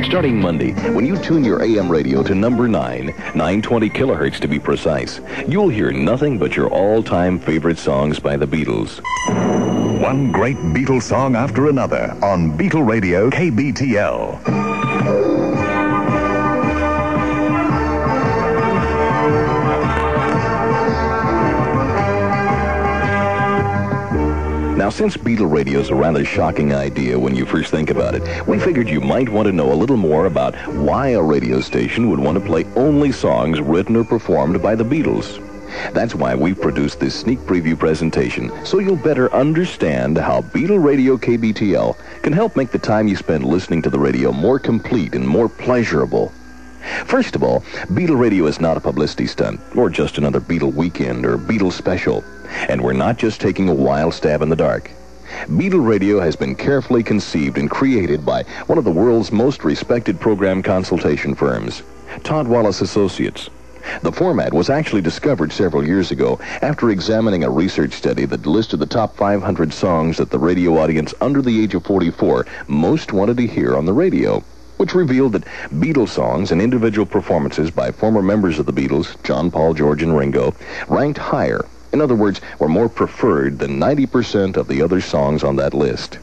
Starting Monday, when you tune your AM radio to number 9, 920 kilohertz to be precise, you'll hear nothing but your all-time favorite songs by the Beatles. One great Beatles song after another on Beatles Radio KBTL. Now, since Beatle Radio is a rather shocking idea when you first think about it, we figured you might want to know a little more about why a radio station would want to play only songs written or performed by the Beatles. That's why we've produced this sneak preview presentation, so you'll better understand how Beatle Radio KBTL can help make the time you spend listening to the radio more complete and more pleasurable. First of all, Beatle Radio is not a publicity stunt, or just another Beatle weekend or Beatle special. And we're not just taking a wild stab in the dark. Beatle Radio has been carefully conceived and created by one of the world's most respected program consultation firms, Todd Wallace Associates. The format was actually discovered several years ago after examining a research study that listed the top 500 songs that the radio audience under the age of 44 most wanted to hear on the radio, which revealed that Beatles songs and individual performances by former members of the Beatles, John, Paul, George, and Ringo, ranked higher. In other words, were more preferred than 90% of the other songs on that list.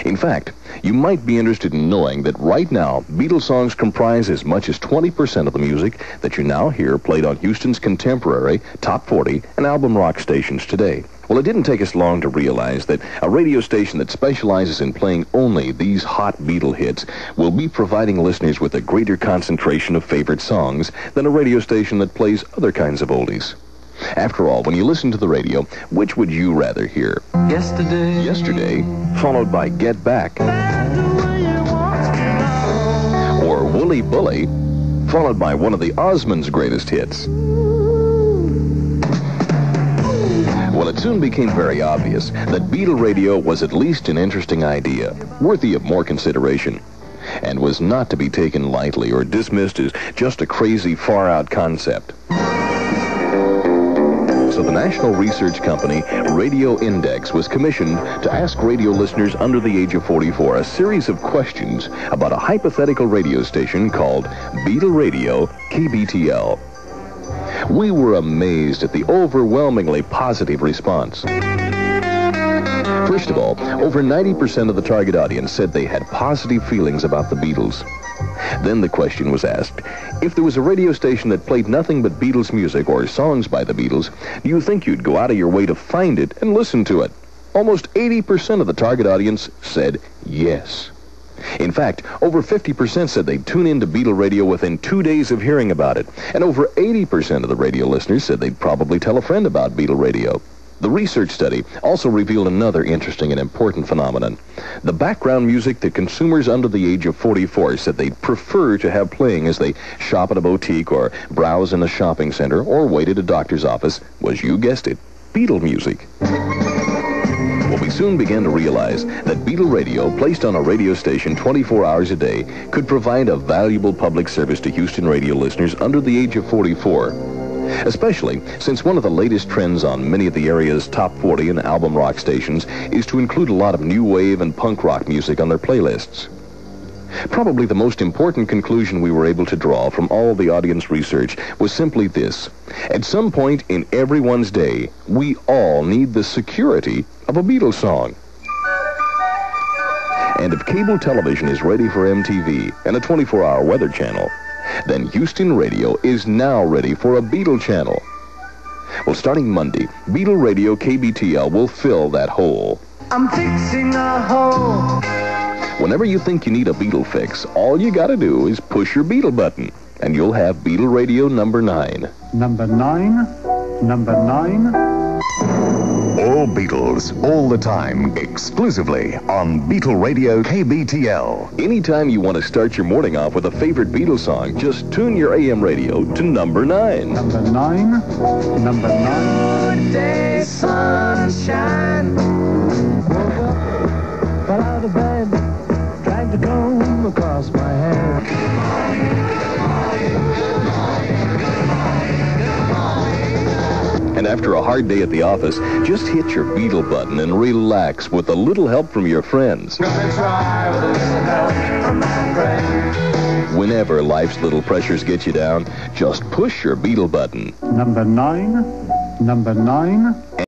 In fact, you might be interested in knowing that right now, Beatles songs comprise as much as 20% of the music that you now hear played on Houston's contemporary, top 40, and album rock stations today. Well, it didn't take us long to realize that a radio station that specializes in playing only these hot Beatle hits will be providing listeners with a greater concentration of favorite songs than a radio station that plays other kinds of oldies. After all, when you listen to the radio, which would you rather hear? Yesterday, followed by Get Back. Or Wooly Bully, followed by one of the Osmonds' greatest hits. Well, it soon became very obvious that Beatle Radio was at least an interesting idea, worthy of more consideration, and was not to be taken lightly or dismissed as just a crazy, far-out concept. So the national research company Radio Index was commissioned to ask radio listeners under the age of 44 a series of questions about a hypothetical radio station called Beatle Radio KBTL. We were amazed at the overwhelmingly positive response. First of all, over 90% of the target audience said they had positive feelings about the Beatles. Then the question was asked, if there was a radio station that played nothing but Beatles music or songs by the Beatles, do you think you'd go out of your way to find it and listen to it? Almost 80% of the target audience said yes. In fact, over 50% said they'd tune into Beatle Radio within 2 days of hearing about it, and over 80% of the radio listeners said they'd probably tell a friend about Beatle Radio. The research study also revealed another interesting and important phenomenon. The background music that consumers under the age of 44 said they'd prefer to have playing as they shop at a boutique or browse in a shopping center or wait at a doctor's office was, you guessed it, Beatle music. Well, we soon began to realize that Beatle Radio, placed on a radio station 24 hours a day, could provide a valuable public service to Houston radio listeners under the age of 44. Especially since one of the latest trends on many of the area's top 40 and album rock stations is to include a lot of new wave and punk rock music on their playlists. Probably the most important conclusion we were able to draw from all the audience research was simply this. At some point in everyone's day, we all need the security of a Beatles song. And if cable television is ready for MTV and a 24-hour weather channel, then Houston Radio is now ready for a Beatle channel. Well, starting Monday, Beatle Radio KBTL will fill that hole. I'm fixing a hole. Whenever you think you need a Beatle fix, all you gotta do is push your Beatle button, and you'll have Beatle Radio number 9. Number 9, number 9. All Beatles, all the time, exclusively on Beatle Radio KBTL. Anytime you want to start your morning off with a favorite Beatles song, just tune your AM radio to number 9. Number 9, number 9. Good day, sunshine. Woke up, fell out of bed, dragged a comb across my head. And after a hard day at the office, just hit your Beatle button and relax with a little help from your friends. Gonna try with a little help from my friend. Whenever life's little pressures get you down, just push your Beatle button. Number 9. Number 9.